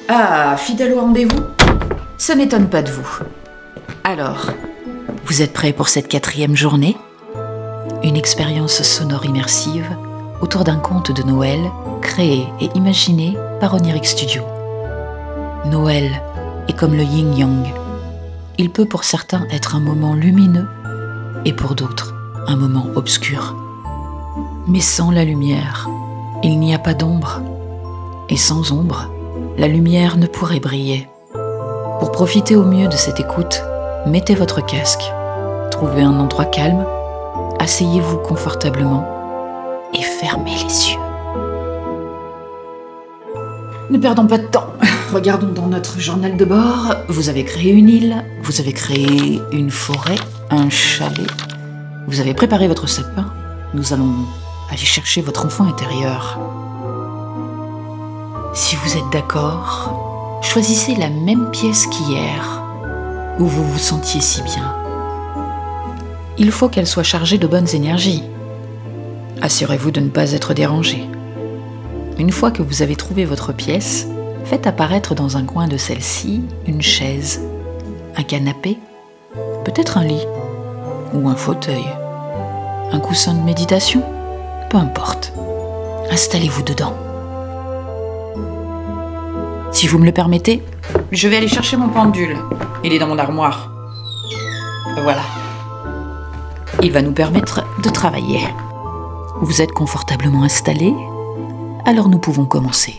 Ah, fidèle au rendez-vous? Ça m'étonne pas de vous. Alors, vous êtes prêts pour cette 4e journée? Une expérience sonore immersive autour d'un conte de Noël créé et imaginé par Oniric Studio. Noël est comme le yin-yang. Il peut pour certains être un moment lumineux et pour d'autres un moment obscur. Mais sans la lumière, il n'y a pas d'ombre. Et sans ombre, la lumière ne pourrait briller. Pour profiter au mieux de cette écoute, mettez votre casque, trouvez un endroit calme, asseyez-vous confortablement et fermez les yeux. Ne perdons pas de temps. Regardons dans notre journal de bord. Vous avez créé une île, vous avez créé une forêt, un chalet. Vous avez préparé votre sapin. Nous allons aller chercher votre enfant intérieur. Si vous êtes d'accord, choisissez la même pièce qu'hier, où vous vous sentiez si bien. Il faut qu'elle soit chargée de bonnes énergies. Assurez-vous de ne pas être dérangé. Une fois que vous avez trouvé votre pièce, faites apparaître dans un coin de celle-ci une chaise, un canapé, peut-être un lit ou un fauteuil, un coussin de méditation, peu importe. Installez-vous dedans. Si vous me le permettez, je vais aller chercher mon pendule. Il est dans mon armoire. Voilà. Il va nous permettre de travailler. Vous êtes confortablement installés, alors nous pouvons commencer.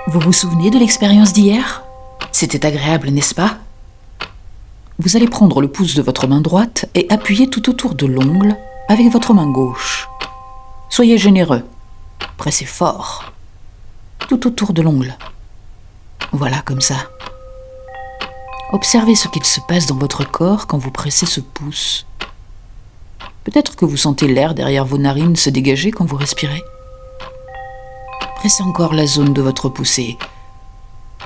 Vous vous souvenez de l'expérience d'hier? C'était agréable, n'est-ce pas? Vous allez prendre le pouce de votre main droite et appuyer tout autour de l'ongle avec votre main gauche. Soyez généreux. Pressez fort. Tout autour de l'ongle. Voilà, comme ça. Observez ce qu'il se passe dans votre corps quand vous pressez ce pouce. Peut-être que vous sentez l'air derrière vos narines se dégager quand vous respirez. Pressez encore la zone de votre poussée.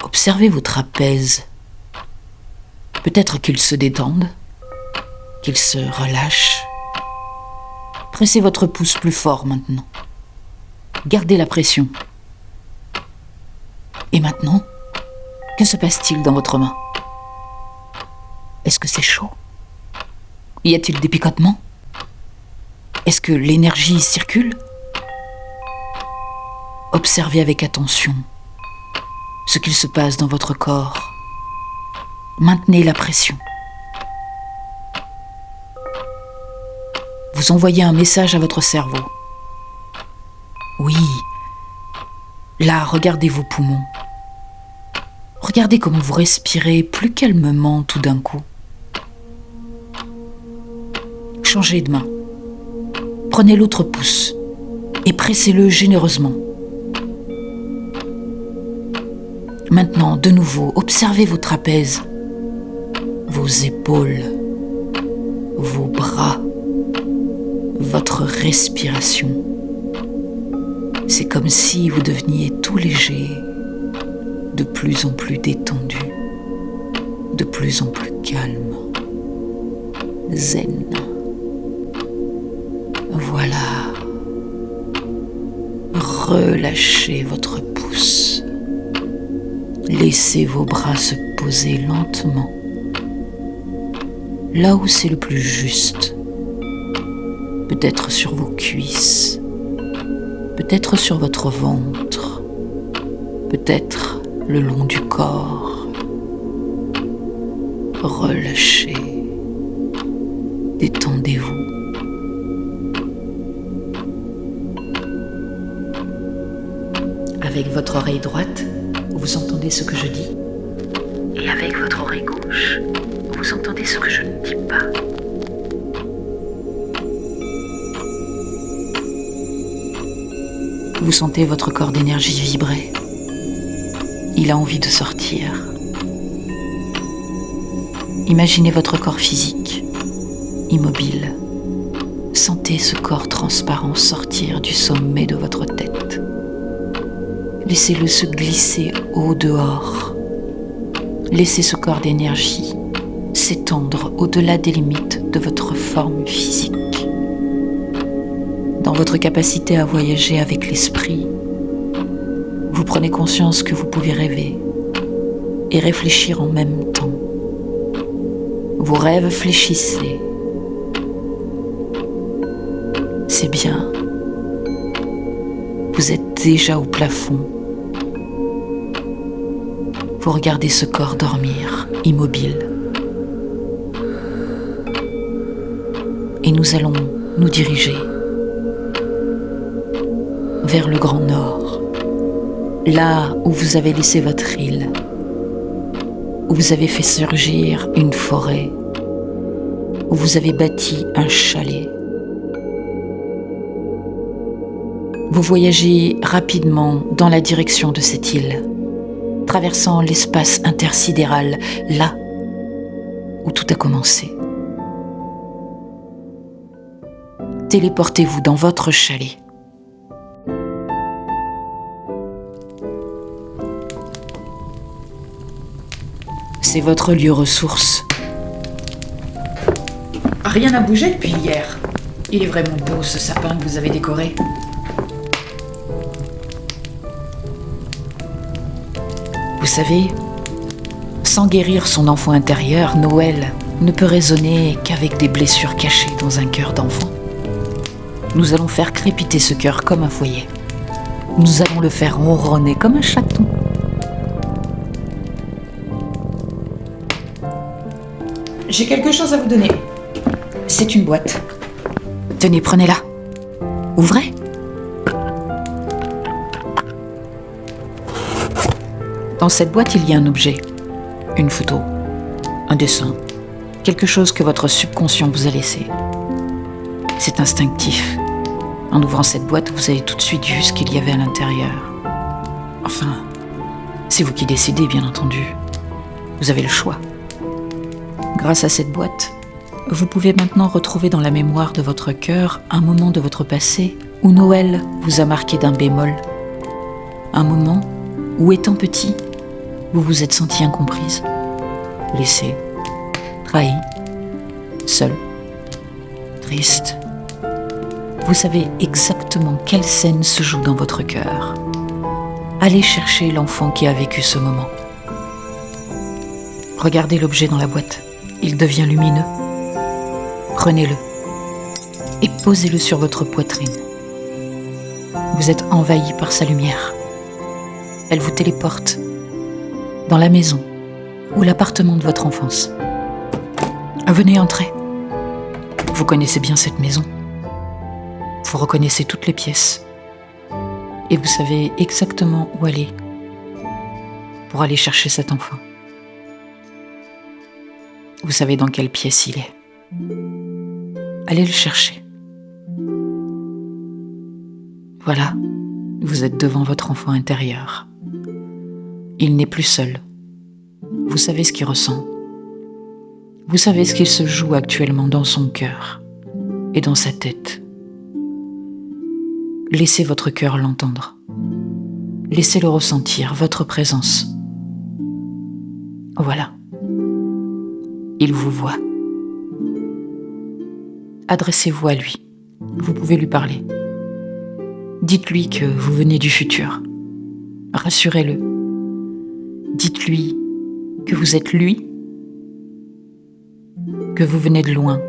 Observez vos trapèzes. Peut-être qu'ils se détendent, qu'ils se relâchent. Pressez votre pouce plus fort maintenant. Gardez la pression. Et maintenant, que se passe-t-il dans votre main? Est-ce que c'est chaud? Y a-t-il des picotements? Est-ce que l'énergie circule? Observez avec attention ce qu'il se passe dans votre corps. Maintenez la pression. Vous envoyez un message à votre cerveau. Oui, là, regardez vos poumons. Regardez comment vous respirez plus calmement tout d'un coup. Changez de main. Prenez l'autre pouce et pressez-le généreusement. Maintenant, de nouveau, observez vos trapèzes, vos épaules, vos bras, votre respiration. C'est comme si vous deveniez tout léger, de plus en plus détendu, de plus en plus calme, zen. Voilà. Relâchez votre pouce. Laissez vos bras se poser lentement, là où c'est le plus juste. Peut-être sur vos cuisses, peut-être sur votre ventre, peut-être le long du corps. Relâchez, détendez-vous. Avec votre oreille droite, vous entendez ce que je dis. Et avec votre oreille gauche, vous entendez ce que je ne dis pas. Vous sentez votre corps d'énergie vibrer. Il a envie de sortir. Imaginez votre corps physique, immobile. Sentez ce corps transparent sortir du sommet de votre tête. Laissez-le se glisser au dehors. Laissez ce corps d'énergie s'étendre au-delà des limites de votre forme physique. Dans votre capacité à voyager avec l'esprit, vous prenez conscience que vous pouvez rêver et réfléchir en même temps. Vos rêves fléchissaient. C'est bien. Vous êtes déjà au plafond. Vous regardez ce corps dormir, immobile. Et nous allons nous diriger vers le Grand Nord, là où vous avez laissé votre île, où vous avez fait surgir une forêt, où vous avez bâti un chalet. Vous voyagez rapidement dans la direction de cette île, traversant l'espace intersidéral, là où tout a commencé. Téléportez-vous dans votre chalet. C'est votre lieu ressource. Rien n'a bougé depuis hier. Il est vraiment beau ce sapin que vous avez décoré. Vous savez, sans guérir son enfant intérieur, Noël ne peut résonner qu'avec des blessures cachées dans un cœur d'enfant. Nous allons faire crépiter ce cœur comme un foyer. Nous allons le faire ronronner comme un chaton. J'ai quelque chose à vous donner. C'est une boîte. Tenez, prenez-la. Ouvrez. Dans cette boîte, il y a un objet. Une photo. Un dessin. Quelque chose que votre subconscient vous a laissé. C'est instinctif. En ouvrant cette boîte, vous avez tout de suite vu ce qu'il y avait à l'intérieur. Enfin, c'est vous qui décidez, bien entendu. Vous avez le choix. Grâce à cette boîte, vous pouvez maintenant retrouver dans la mémoire de votre cœur un moment de votre passé où Noël vous a marqué d'un bémol. Un moment où, étant petit, vous vous êtes senti incomprise, laissée, trahie, seule, triste. Vous savez exactement quelle scène se joue dans votre cœur. Allez chercher l'enfant qui a vécu ce moment. Regardez l'objet dans la boîte. Il devient lumineux. Prenez-le et posez-le sur votre poitrine. Vous êtes envahi par sa lumière. Elle vous téléporte dans la maison ou l'appartement de votre enfance. Venez entrer. Vous connaissez bien cette maison. Vous reconnaissez toutes les pièces. Et vous savez exactement où aller pour aller chercher cet enfant. Vous savez dans quelle pièce il est. Allez le chercher. Voilà, vous êtes devant votre enfant intérieur. Il n'est plus seul. Vous savez ce qu'il ressent. Vous savez ce qu'il se joue actuellement dans son cœur et dans sa tête. Laissez votre cœur l'entendre. Laissez-le ressentir, votre présence. Voilà. Il vous voit. Adressez-vous à lui. Vous pouvez lui parler. Dites-lui que vous venez du futur. Rassurez-le. Dites-lui que vous êtes lui, que vous venez de loin,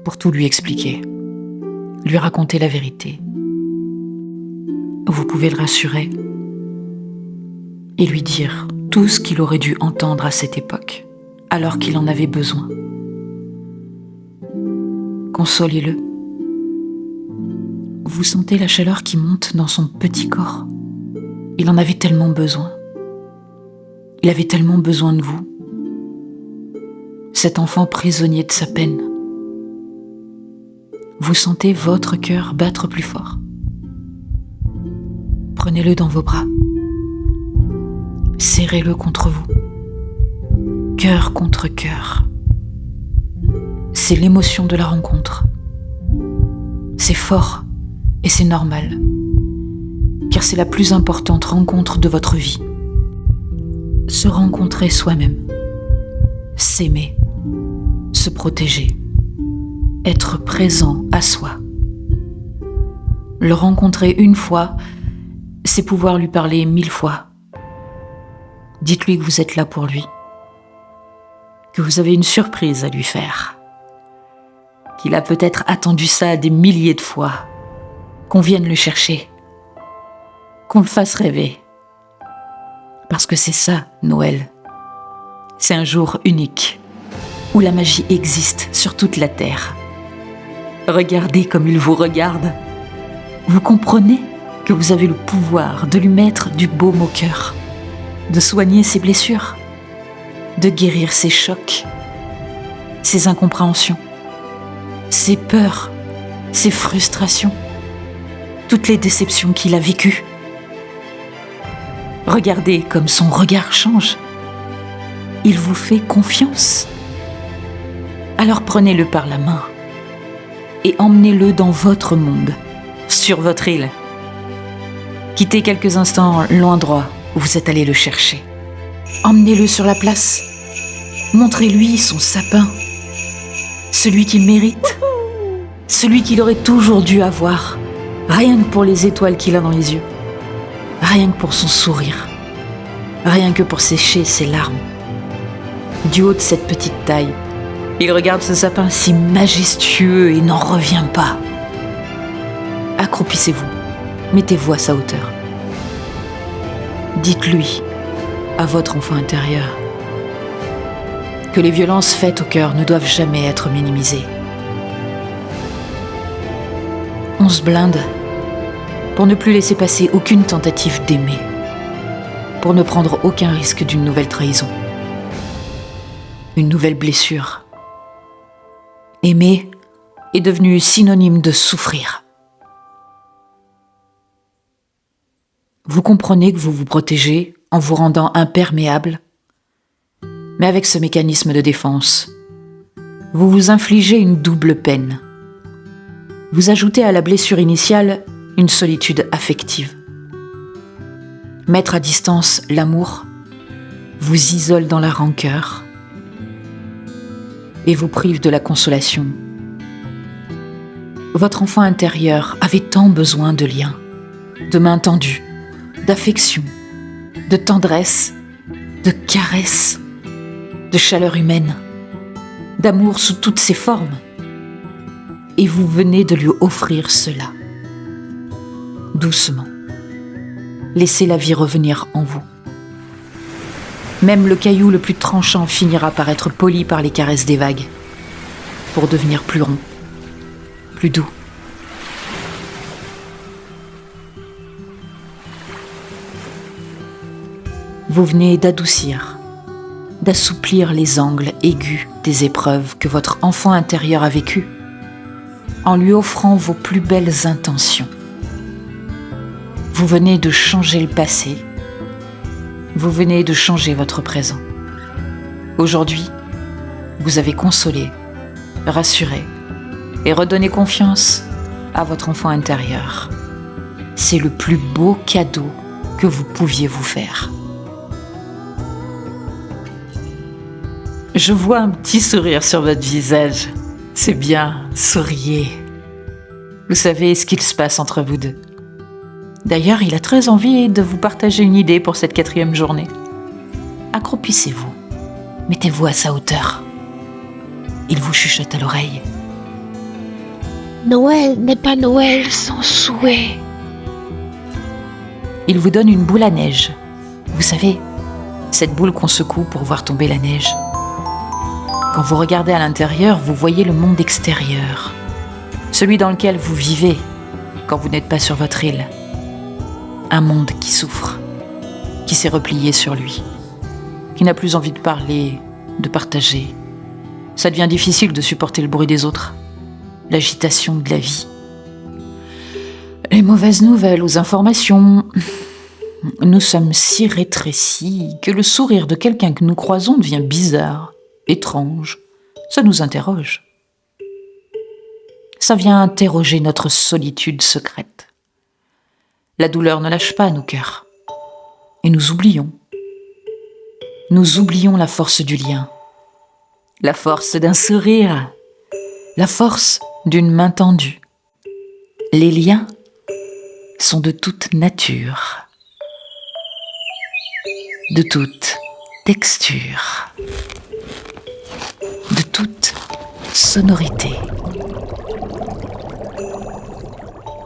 pour tout lui expliquer. Lui raconter la vérité. Vous pouvez le rassurer et lui dire tout ce qu'il aurait dû entendre à cette époque, alors qu'il en avait besoin. Consolez-le. Vous sentez la chaleur qui monte dans son petit corps. Il en avait tellement besoin. Il avait tellement besoin de vous. Cet enfant prisonnier de sa peine. Vous sentez votre cœur battre plus fort. Prenez-le dans vos bras. Serrez-le contre vous. Cœur contre cœur. C'est l'émotion de la rencontre. C'est fort et c'est normal, car c'est la plus importante rencontre de votre vie. Se rencontrer soi-même, s'aimer, se protéger, être présent à soi. Le rencontrer une fois, c'est pouvoir lui parler 1000 fois. Dites-lui que vous êtes là pour lui, que vous avez une surprise à lui faire, qu'il a peut-être attendu ça des milliers de fois, qu'on vienne le chercher, qu'on le fasse rêver. Parce que c'est ça, Noël. C'est un jour unique, où la magie existe sur toute la terre. Regardez comme il vous regarde. Vous comprenez que vous avez le pouvoir de lui mettre du baume au cœur, de soigner ses blessures, de guérir ses chocs, ses incompréhensions, ses peurs, ses frustrations, toutes les déceptions qu'il a vécues. Regardez comme son regard change. Il vous fait confiance. Alors prenez-le par la main et emmenez-le dans votre monde, sur votre île. Quittez quelques instants l'endroit où vous êtes allé le chercher. Emmenez-le sur la place. Montrez-lui son sapin, celui qu'il mérite, celui qu'il aurait toujours dû avoir, rien que pour les étoiles qu'il a dans les yeux, rien que pour son sourire, rien que pour sécher ses larmes. Du haut de cette petite taille, il regarde ce sapin si majestueux et n'en revient pas. Accroupissez-vous, mettez-vous à sa hauteur. Dites-lui, à votre enfant intérieur, que les violences faites au cœur ne doivent jamais être minimisées. On se blinde pour ne plus laisser passer aucune tentative d'aimer, pour ne prendre aucun risque d'une nouvelle trahison, une nouvelle blessure. Aimer est devenu synonyme de souffrir. Vous comprenez que vous vous protégez en vous rendant imperméable, mais avec ce mécanisme de défense, vous vous infligez une double peine. Vous ajoutez à la blessure initiale une solitude affective. Mettre à distance l'amour vous isole dans la rancœur et vous prive de la consolation. Votre enfant intérieur avait tant besoin de liens, de mains tendues, d'affection, de tendresse, de caresses, de chaleur humaine, d'amour sous toutes ses formes. Et vous venez de lui offrir cela. Doucement, laissez la vie revenir en vous. Même le caillou le plus tranchant finira par être poli par les caresses des vagues, pour devenir plus rond, plus doux. Vous venez d'adoucir, d'assouplir les angles aigus des épreuves que votre enfant intérieur a vécues, en lui offrant vos plus belles intentions. Vous venez de changer le passé, vous venez de changer votre présent. Aujourd'hui, vous avez consolé, rassuré et redonné confiance à votre enfant intérieur. C'est le plus beau cadeau que vous pouviez vous faire. Je vois un petit sourire sur votre visage. C'est bien, souriez. Vous savez ce qu'il se passe entre vous deux. D'ailleurs, il a très envie de vous partager une idée pour cette 4e journée. Accroupissez-vous, mettez-vous à sa hauteur. Il vous chuchote à l'oreille. Noël n'est pas Noël sans souhait. Il vous donne une boule à neige. Vous savez, cette boule qu'on secoue pour voir tomber la neige. Quand vous regardez à l'intérieur, vous voyez le monde extérieur, celui dans lequel vous vivez quand vous n'êtes pas sur votre île. Un monde qui souffre, qui s'est replié sur lui, qui n'a plus envie de parler, de partager. Ça devient difficile de supporter le bruit des autres, l'agitation de la vie. Les mauvaises nouvelles aux informations. Nous sommes si rétrécis que le sourire de quelqu'un que nous croisons devient bizarre, étrange. Ça nous interroge. Ça vient interroger notre solitude secrète. La douleur ne lâche pas nos cœurs. Et nous oublions. Nous oublions la force du lien. la force d'un sourire, la force d'une main tendue. Les liens sont de toute nature, de toute texture, de toute sonorité.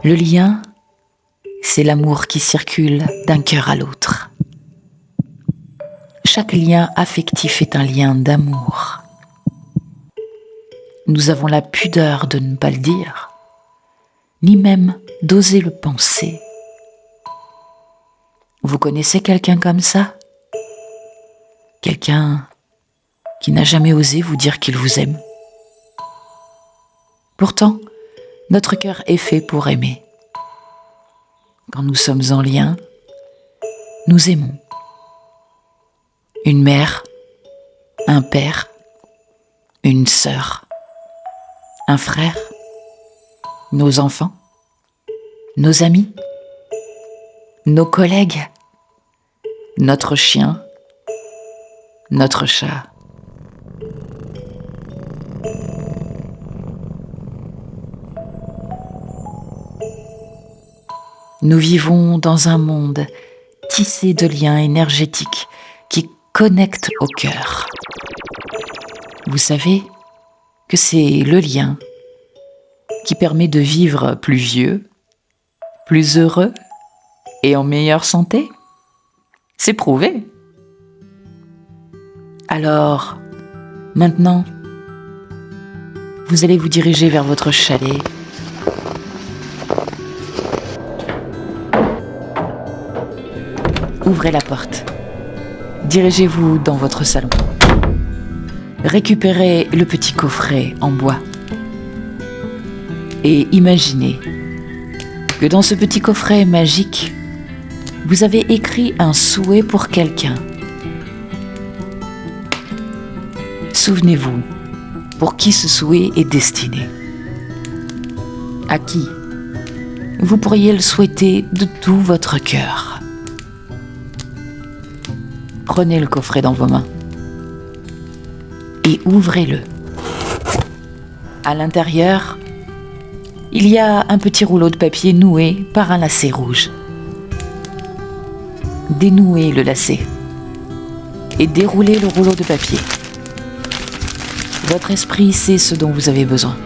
Le lien, c'est l'amour qui circule d'un cœur à l'autre. Chaque lien affectif est un lien d'amour. Nous avons la pudeur de ne pas le dire, ni même d'oser le penser. Vous connaissez quelqu'un comme ça? Quelqu'un qui n'a jamais osé vous dire qu'il vous aime? Pourtant, notre cœur est fait pour aimer. Quand nous sommes en lien, nous aimons. Une mère, un père, une sœur, un frère, nos enfants, nos amis, nos collègues, notre chien, notre chat. Nous vivons dans un monde tissé de liens énergétiques qui connectent au cœur. Vous savez que c'est le lien qui permet de vivre plus vieux, plus heureux et en meilleure santé. C'est prouvé. Alors, maintenant, vous allez vous diriger vers votre chalet. Ouvrez la porte. Dirigez-vous dans votre salon. Récupérez le petit coffret en bois. Et imaginez que dans ce petit coffret magique, vous avez écrit un souhait pour quelqu'un. Souvenez-vous pour qui ce souhait est destiné. À qui vous pourriez le souhaiter de tout votre cœur. Prenez le coffret dans vos mains et ouvrez-le. À l'intérieur, il y a un petit rouleau de papier noué par un lacet rouge. Dénouez le lacet et déroulez le rouleau de papier. Votre esprit sait ce dont vous avez besoin.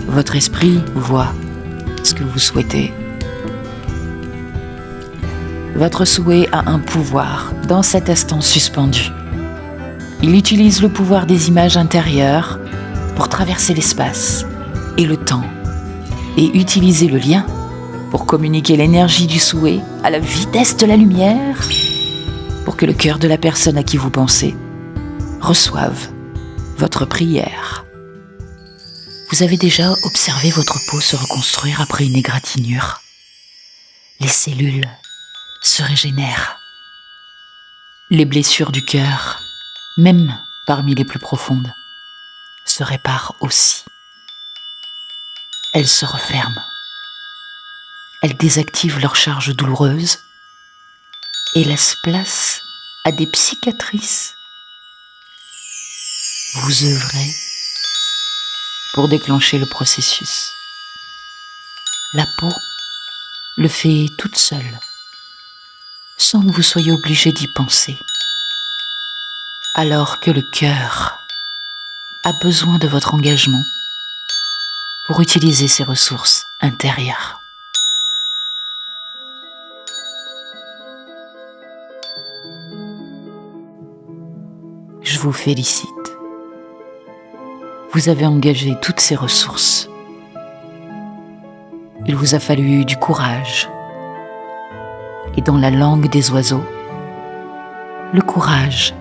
Votre esprit voit ce que vous souhaitez. Votre souhait a un pouvoir dans cet instant suspendu. Il utilise le pouvoir des images intérieures pour traverser l'espace et le temps et utiliser le lien pour communiquer l'énergie du souhait à la vitesse de la lumière pour que le cœur de la personne à qui vous pensez reçoive votre prière. Vous avez déjà observé votre peau se reconstruire après une égratignure. Les cellules se régénèrent. Les blessures du cœur, même parmi les plus profondes, se réparent aussi. Elles se referment. Elles désactivent leur charge douloureuse et laissent place à des cicatrices. Vous œuvrez pour déclencher le processus. La peau le fait toute seule, sans que vous soyez obligé d'y penser. Alors que le cœur a besoin de votre engagement pour utiliser ses ressources intérieures. Je vous félicite. Vous avez engagé toutes ces ressources. Il vous a fallu du courage. Et dans la langue des oiseaux, le courage,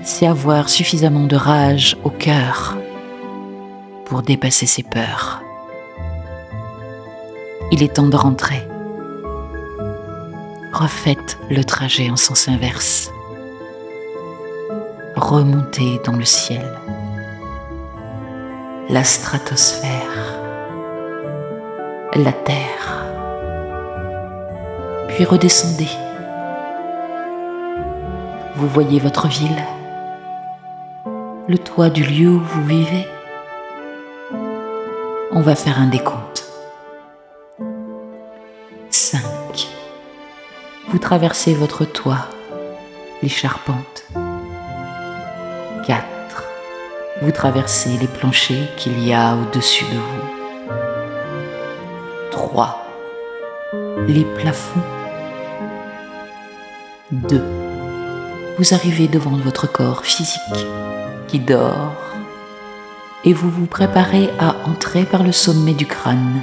c'est avoir suffisamment de rage au cœur pour dépasser ses peurs. Il est temps de rentrer. Refaites le trajet en sens inverse. Remontez dans le ciel, la stratosphère, la terre, puis redescendez. Vous voyez votre ville, le toit du lieu où vous vivez. On va faire un décompte. 5. Vous traversez votre toit, les charpentes. 4. Vous traversez les planchers qu'il y a au-dessus de vous. 3. Les plafonds. 2. Vous arrivez devant votre corps physique qui dort et vous vous préparez à entrer par le sommet du crâne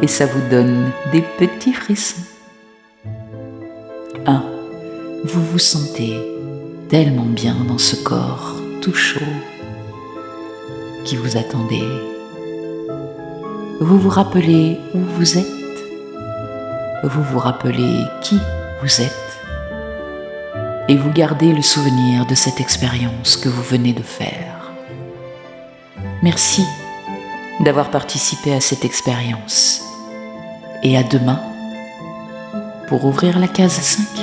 et ça vous donne des petits frissons. 1. Vous vous sentez tellement bien dans ce corps tout chaud qui vous attendait. Vous vous rappelez où vous êtes. Vous vous rappelez qui vous êtes. Et vous gardez le souvenir de cette expérience que vous venez de faire. Merci d'avoir participé à cette expérience. Et à demain pour ouvrir la case 5.